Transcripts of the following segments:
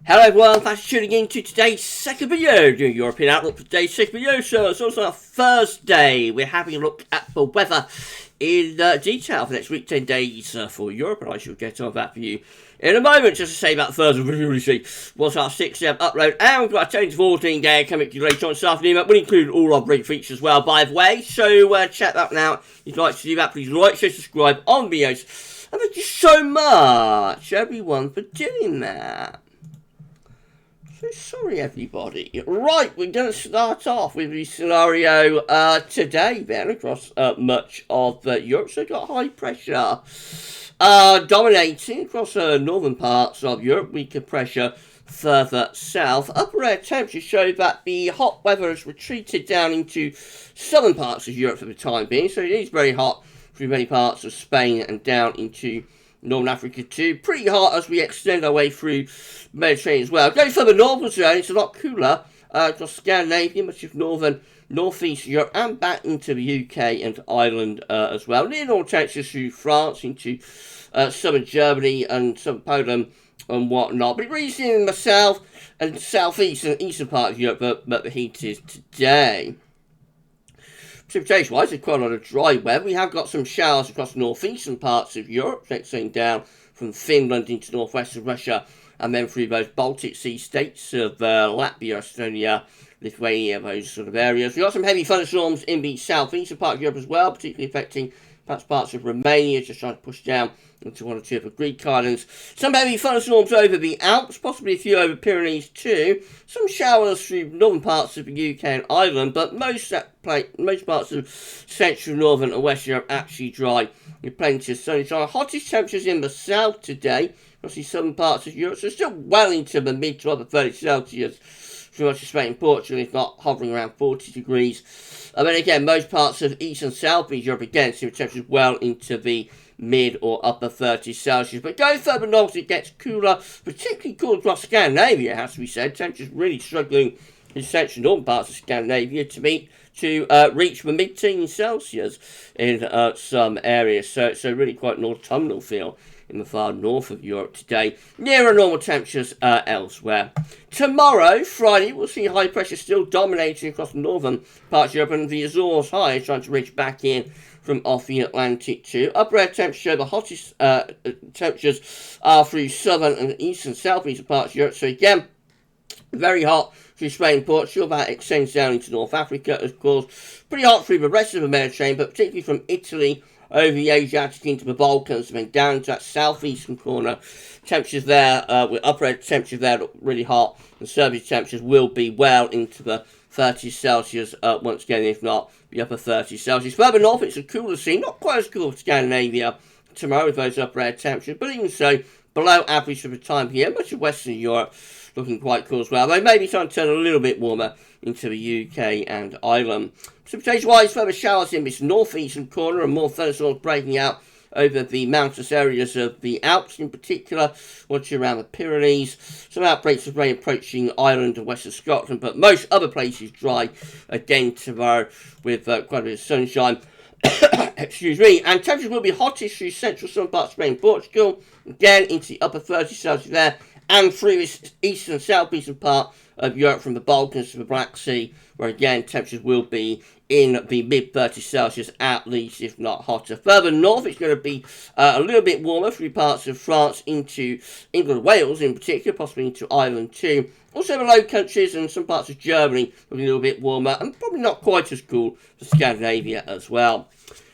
Hello everyone, thanks for tuning in to today's second video, doing European Outlook for today's second video. So it's also our Thursday. We're having a look at the weather in detail for the next week, 10 days for Europe, and I shall get on that for you in a moment. Just to say about Thursday, we really see what's our 6am upload, and we've got a 10 to 14 day coming to you later on this afternoon. That will include all our break features as well, by the way. So check that one out. If you'd like to do that, please like, share, subscribe on videos. And thank you so much, everyone, for doing that. So sorry everybody. Right, we're going to start off with the scenario today then across much of Europe. So we've got high pressure dominating across northern parts of Europe, weaker pressure further south. Upper air temperatures show that the hot weather has retreated down into southern parts of Europe for the time being. So it is very hot through many parts of Spain and down into Northern Africa too. Pretty hot as we extend our way through Mediterranean as well. Going further northwards today, it's a lot cooler across Scandinavia, much of northern, northeast Europe, and back into the UK and Ireland as well. Near normal temperatures through France, into southern Germany and southern Poland and whatnot. But it really seems in the south and southeast and eastern part of Europe that the heat is today. Precipitation-wise, there's quite a lot of dry weather. We have got some showers across northeastern parts of Europe, extending down from Finland into northwestern Russia, and then through those Baltic Sea states of Latvia, Estonia, Lithuania, those sort of areas. We've got some heavy thunderstorms in the southeastern part of Europe as well, particularly affecting perhaps parts of Romania, just trying to push down into one or two of the Greek islands. Some heavy thunderstorms over the Alps, possibly a few over Pyrenees too. Some showers through northern parts of the UK and Ireland, but most parts of central, northern and western Europe actually dry with plenty of sunshine. Hottest temperatures in the south today, mostly southern parts of Europe, so still well into the mid to upper 30 Celsius. Pretty much Spain and Portugal, if not hovering around 40 degrees. And then again, most parts of east and south east Europe again, see temperatures well into the mid or upper 30 Celsius. But going further north, it gets cooler, particularly cool across Scandinavia, it has to be said. Temperatures really struggling in central northern parts of Scandinavia to reach the mid-teens Celsius in some areas. So really quite an autumnal feel in the far north of Europe today, nearer normal temperatures elsewhere. Tomorrow, Friday, we'll see high pressure still dominating across the northern parts of Europe, and the Azores high trying to reach back in from off the Atlantic too. Upper air temperature, the hottest temperatures are through southern and eastern southeastern parts of Europe. So again, very hot through Spain and Portugal. That extends down into North Africa, of course. Pretty hot through the rest of the Mediterranean, but particularly from Italy over the Adriatic into the Balkans, and then down to that southeastern corner. Temperatures there, with upper air temperatures there look really hot, and surface temperatures will be well into the 30 Celsius once again, if not the upper 30 Celsius. Further north, it's a cooler scene, not quite as cool as Scandinavia tomorrow with those upper air temperatures, but even so, below average for the time here. Much of Western Europe looking quite cool as well, though maybe starting to turn a little bit warmer into the UK and Ireland. Precipitation-wise, further showers in this northeastern corner and more thunderstorms breaking out over the mountainous areas of the Alps in particular, watching around the Pyrenees. Some outbreaks of rain approaching Ireland and western Scotland, but most other places dry again tomorrow with quite a bit of sunshine. Excuse me, and temperatures will be hottest through central southern parts of Spain and Portugal, again into the upper 30 Celsius there, and through this eastern and southeastern part of Europe from the Balkans to the Black Sea, where again temperatures will be in the mid 30 Celsius at least, if not hotter. Further north, it's going to be a little bit warmer through parts of France into England and Wales in particular, possibly into Ireland too. Also the Low Countries and some parts of Germany will be a little bit warmer, and probably not quite as cool for Scandinavia as well.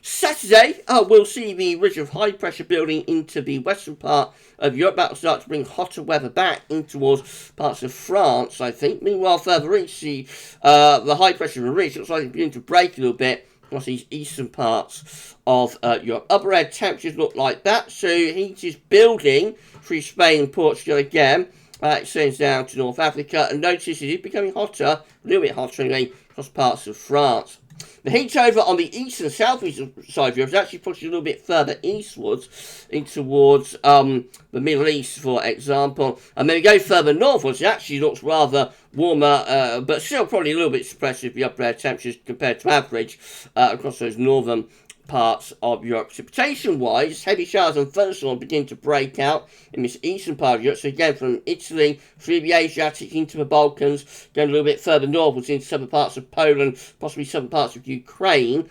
Saturday, we'll see the ridge of high pressure building into the western part of Europe. That will start to bring hotter weather back in towards parts of France, I think. Meanwhile, further east, the high pressure of the ridge looks like it's beginning to break a little bit across these eastern parts of Europe. Upper air temperatures look like that, so heat is building through Spain and Portugal again. It extends down to North Africa, and notice it is becoming hotter, a little bit hotter anyway, across parts of France. The heat over on the east and southeastern side of Europe is actually pushing a little bit further eastwards in towards the Middle East, for example. And then we go further northwards, it actually looks rather warmer, but still probably a little bit suppressive, the upper air temperatures compared to average across those northern parts of Europe. Precipitation-wise, heavy showers and thunderstorms begin to break out in this eastern part of Europe. So again, from Italy through the Adriatic into the Balkans, going a little bit further northwards into southern parts of Poland, possibly southern parts of Ukraine,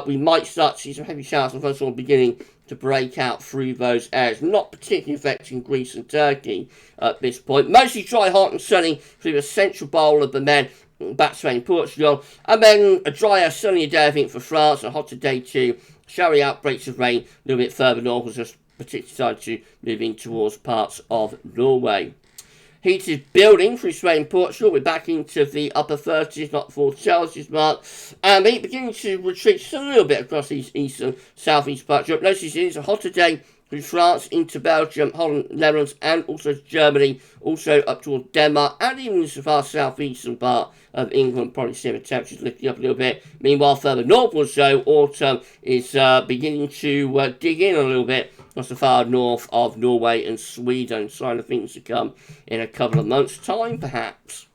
we might start to see some heavy showers and thunderstorms beginning to break out through those areas. Not particularly affecting Greece and Turkey at this point. Mostly dry, hot and sunny through the central bowl of the Med, back to Spain, Portugal, and then a drier, sunnier day, I think, for France, a hotter day too. Showery outbreaks of rain a little bit further north, just particularly started to move in towards parts of Norway. Heat is building through Spain and Portugal. We're back into the upper 30s, not 40 Celsius mark. And the heat beginning to retreat just a little bit across these eastern, southeast parts of Europe. Notice it is a hotter day through France into Belgium, Holland, Netherlands, and also Germany, also up towards Denmark, and even as far southeastern part of England. Probably see the temperatures lifting up a little bit. Meanwhile, further northwards, though, autumn is beginning to dig in a little bit across the far north of Norway and Sweden. Sign of things to come in a couple of months' time, perhaps.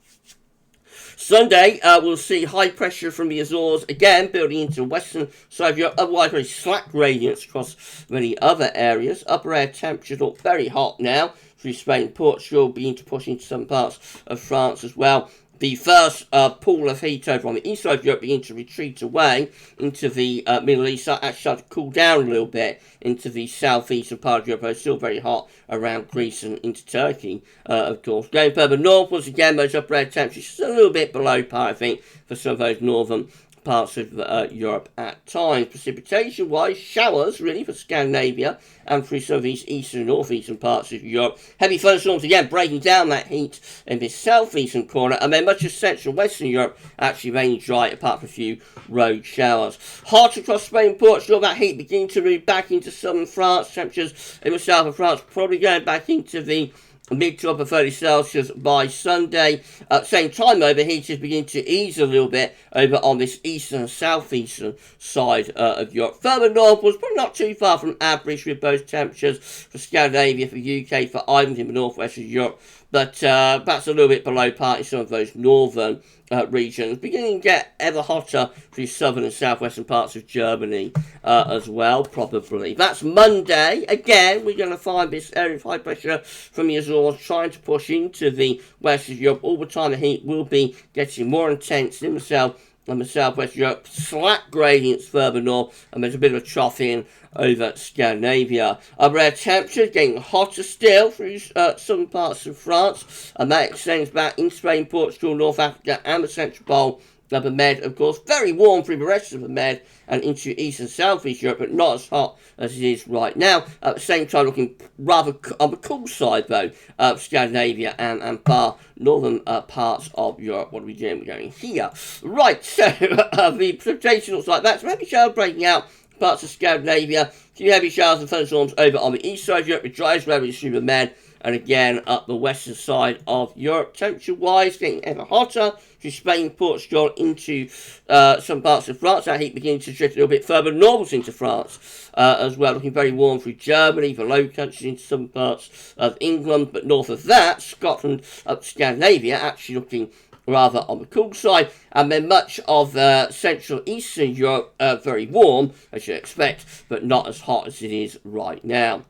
Sunday, we'll see high pressure from the Azores, again, building into western side of Europe, otherwise very slack gradients across many other areas. Upper air temperatures look very hot now through Spain and Portugal, beginning to push into some parts of France as well. The first pool of heat over on the east side of Europe beginning to retreat away into the Middle East. Actually started to cool down a little bit into the southeastern part of Europe, but it's still very hot around Greece and into Turkey, of course. Going further northwards, again, those upper air temperatures just a little bit below par, I think, for some of those northern parts of Europe at times. Precipitation-wise, showers, really, for Scandinavia and through some of these eastern and northeastern parts of Europe. Heavy thunderstorms, again, breaking down that heat in this southeastern corner, and then much of central and western Europe actually raining dry, apart from a few road showers. Hot across Spain and Portugal, that heat beginning to move back into southern France. Temperatures in the south of France probably going back into the mid to upper 30 Celsius by Sunday. At the same time, though, the heat is beginning to ease a little bit over on this eastern and southeastern side of Europe. Further northwards, but not too far from average with both temperatures for Scandinavia, for UK, for Ireland in the northwest of Europe. But that's a little bit below par in some of those northern regions, beginning to get ever hotter through southern and southwestern parts of Germany as well, probably. That's Monday. Again, we're going to find this area of high pressure from the Azores trying to push into the west of Europe. All the time the heat will be getting more intense in the south and the southwest of Europe. Slack gradients further north, and there's a bit of a trough in over Scandinavia. Upper air temperatures getting hotter still through some parts of France, and that extends back in Spain, Portugal, North Africa, and the Central Pole of the Med, of course. Very warm through the rest of the Med and into East and Southeast Europe, but not as hot as it is right now. At the same time, looking rather on the cool side, though, of Scandinavia and far northern parts of Europe. What are we doing? We're going here. Right, so the precipitation looks like that. So heavy shower breaking out parts of Scandinavia. A few heavy showers and thunderstorms over on the east side of Europe, with driest weather through the Med. And again, up the western side of Europe, temperature-wise, getting ever hotter through Spain, Portugal, into some parts of France. That heat beginning to drift a little bit further northwards into France as well. Looking very warm through Germany, the Low Countries, into some parts of England. But north of that, Scotland, up to Scandinavia, actually looking rather on the cool side. And then much of central eastern Europe, very warm, as you'd expect, but not as hot as it is right now.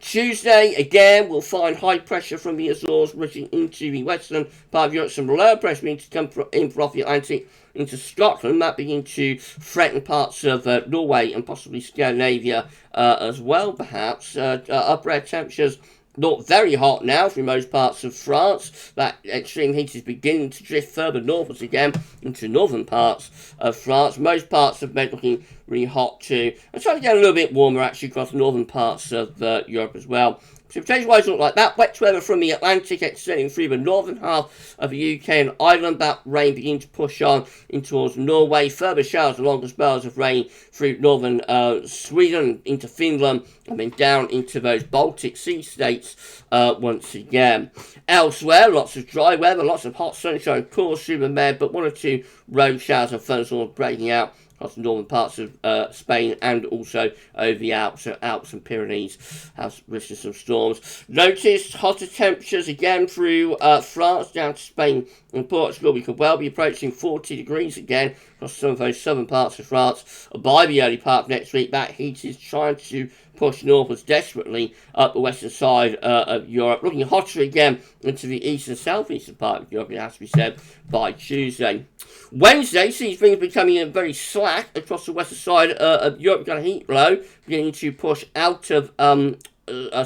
Tuesday, again, we'll find high pressure from the Azores rushing into the western part of Europe. Some lower pressure beginning to come in from off the Atlantic into Scotland. That beginning to threaten parts of Norway and possibly Scandinavia as well, perhaps. Upper air temperatures not very hot now through most parts of France. That extreme heat is beginning to drift further northwards again into northern parts of France. Most parts of Med looking really hot too. And starting to get a little bit warmer actually across northern parts of Europe as well. Precipitation-wise, look like that. Wet weather from the Atlantic extending through the northern half of the UK and Ireland. That rain beginning to push on in towards Norway. Further showers and longer spells of rain through northern Sweden into Finland, and then down into those Baltic Sea states once again. Elsewhere, lots of dry weather, lots of hot sunshine, of course, through the Med, but one or two road showers and thunderstorms breaking out across the northern parts of Spain and also over the Alps and Pyrenees have risen some storms. Notice hotter temperatures again through France down to Spain and Portugal. We could well be approaching 40 degrees again across some of those southern parts of France. By the early part of next week, that heat is trying to push northwards desperately up the western side of Europe. Looking hotter again into the east and southeastern part of Europe, it has to be said, by Tuesday. Wednesday sees things becoming very slack across the western side of Europe. We've got a heat low beginning to push out of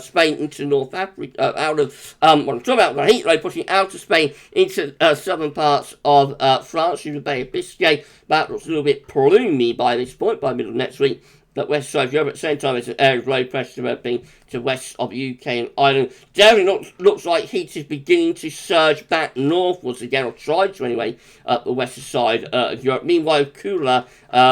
Spain into North Africa, out of what I'm talking about, the heat low pushing out of Spain into southern parts of France through the Bay of Biscay. That looks a little bit plumey by this point, by middle of next week. But west side of Europe at the same time as an area of low pressure developing to west of UK and Ireland. Definitely looks like heat is beginning to surge back northwards again, or try to anyway, up the western side of Europe. Meanwhile, cooler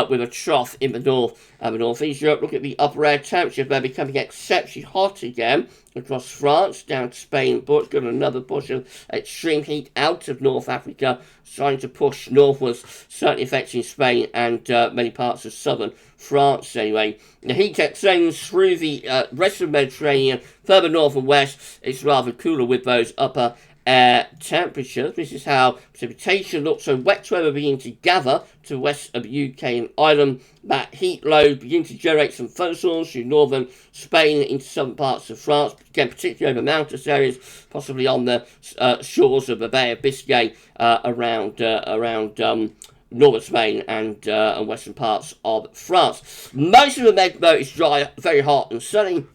with a trough in the north and the northeast Europe. Look at the upper air temperatures. They're becoming exceptionally hot again across France, down to Spain and Portugal. Another push of extreme heat out of North Africa, starting to push northwards, certainly affecting Spain and many parts of southern France anyway. The heat extends through the rest of the Mediterranean, further north and west. It's rather cooler with those upper air temperatures. This is how precipitation looks. So wet weather beginning to gather to the west of the UK and Ireland. That heat load begin to generate some thunderstorms through northern Spain into southern parts of France, again particularly over mountainous areas, possibly on the shores of the Bay of Biscay around northern Spain and western parts of France. Most of the Med though is dry, very hot and sunny.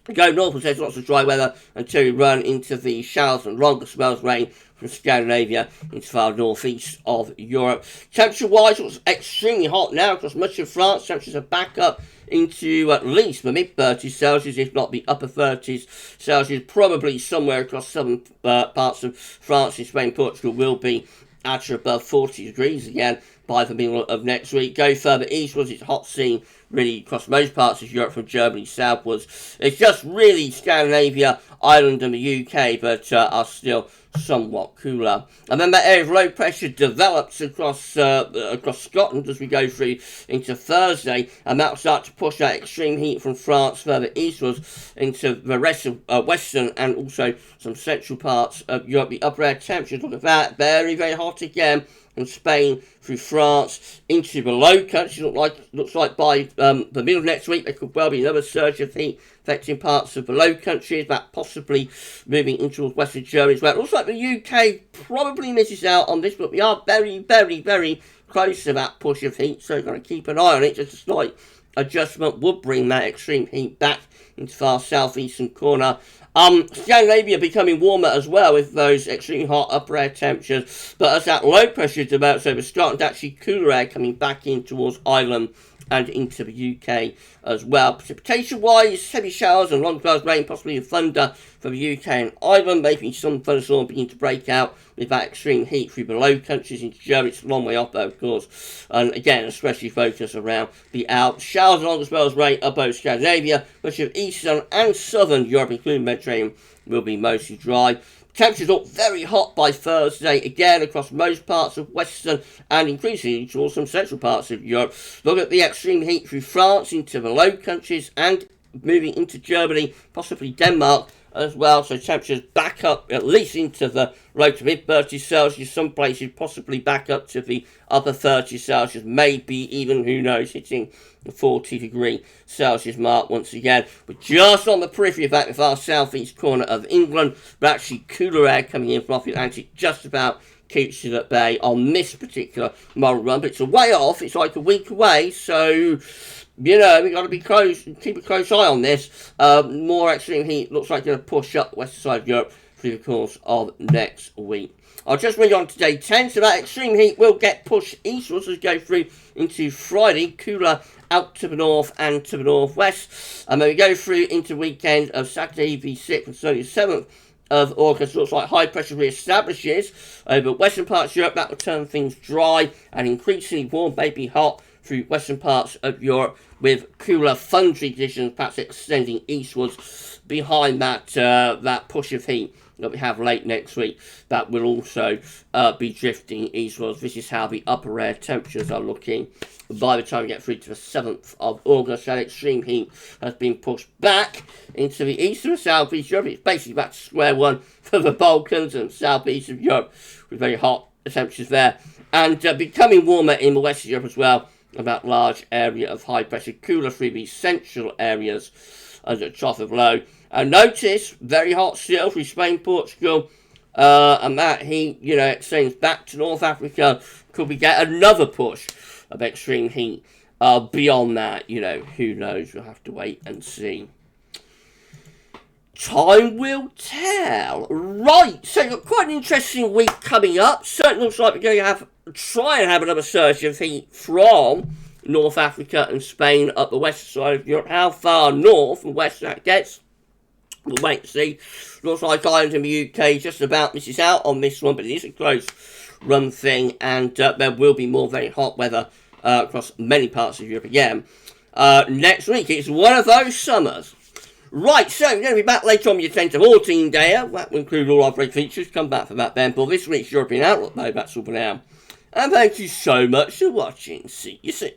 We go northwards, there's lots of dry weather until we run into the showers and longer spells of rain from Scandinavia into far northeast of Europe. Temperature-wise, it's extremely hot now across much of France. Temperatures are back up into at least the mid-30s Celsius, if not the upper 30s Celsius. Probably somewhere across southern parts of France and Spain, Portugal will be at or above 40 degrees again by the middle of next week. Go further eastwards, it's hot scene really across most parts of Europe from Germany southwards. It's just really Scandinavia, Ireland and the UK, but are still somewhat cooler. And then that area of low pressure develops across Scotland as we go through into Thursday, and that will start to push that extreme heat from France further eastwards into the rest of western and also some central parts of Europe. The upper air temperatures, look at that, very, very hot again from Spain through France into the Low Countries. Looks like by the middle of next week there could well be another surge of heat affecting parts of the Low Countries, that possibly moving into western Germany as well. It looks like the UK probably misses out on this, but we are very, very, very close to that push of heat, so we're going to keep an eye on it. Just a slight adjustment would bring that extreme heat back into far southeastern corner. Scandinavia becoming warmer as well with those extremely hot upper air temperatures, but as that low pressure develops over Scotland, actually cooler air coming back in towards Ireland and into the UK as well. Precipitation-wise, heavy showers and long spells of rain, possibly thunder for the UK and Ireland, making some thunderstorms begin to break out with that extreme heat through the Low Countries into Germany. It's a long way off though, of course, and again, especially focused around the Alps. Showers and long spells of rain up over Scandinavia, much of eastern and southern Europe, including the Mediterranean, will be mostly dry. Temperatures look very hot by Thursday, again across most parts of western and increasingly towards some central parts of Europe. Look at the extreme heat through France into the Low Countries and moving into Germany, possibly Denmark as well. So temperatures back up at least into the low to mid 30s Celsius, some places possibly back up to the upper 30s Celsius, maybe even, who knows, hitting the 40 degree Celsius mark once again. We're just on the periphery of that with our southeast corner of England, but actually cooler air coming in from off the Atlantic just about keeps it at bay on this particular model run, but it's a way off. It's like a week away, so you know, we've got to be close, keep a close eye on this. More extreme heat looks like going to push up the western side of Europe through the course of next week. I'll just read on to day 10. So that extreme heat will get pushed eastwards as we go through into Friday. Cooler out to the north and to the northwest. And then we go through into weekend of Saturday the 6th and Sunday the 7th of August. Looks like high pressure re-establishes over western parts of Europe. That will turn things dry and increasingly warm, maybe hot, through western parts of Europe, with cooler, thundery conditions perhaps extending eastwards behind that push of heat that we have late next week that will also be drifting eastwards. This is how the upper air temperatures are looking by the time we get through to the 7th of August. That extreme heat has been pushed back into the east and southeast Europe. It's basically back to square one for the Balkans and southeast of Europe, with very hot temperatures there. And becoming warmer in the west of Europe as well, and that large area of high pressure cooler through these central areas under the trough of low. And notice, very hot still through Spain, Portugal, and that heat, extends back to North Africa. Could we get another push of extreme heat beyond that? Who knows? We'll have to wait and see. Time will tell. Right, so you've got quite an interesting week coming up. Certainly looks like we're going to try and have another surge of heat from North Africa and Spain up the western side of Europe. How far north and west that gets, we'll wait and see. Looks like Ireland and the UK just about misses out on this one, but it is a close run thing, and there will be more very hot weather across many parts of Europe again. Next week, it's one of those summers. Right, so we're going to be back later on with your 10 to 14 day. That will include all our break features. Come back for that then. For this week's European Outlook, though, that's all for now. And thank you so much for watching. See you soon.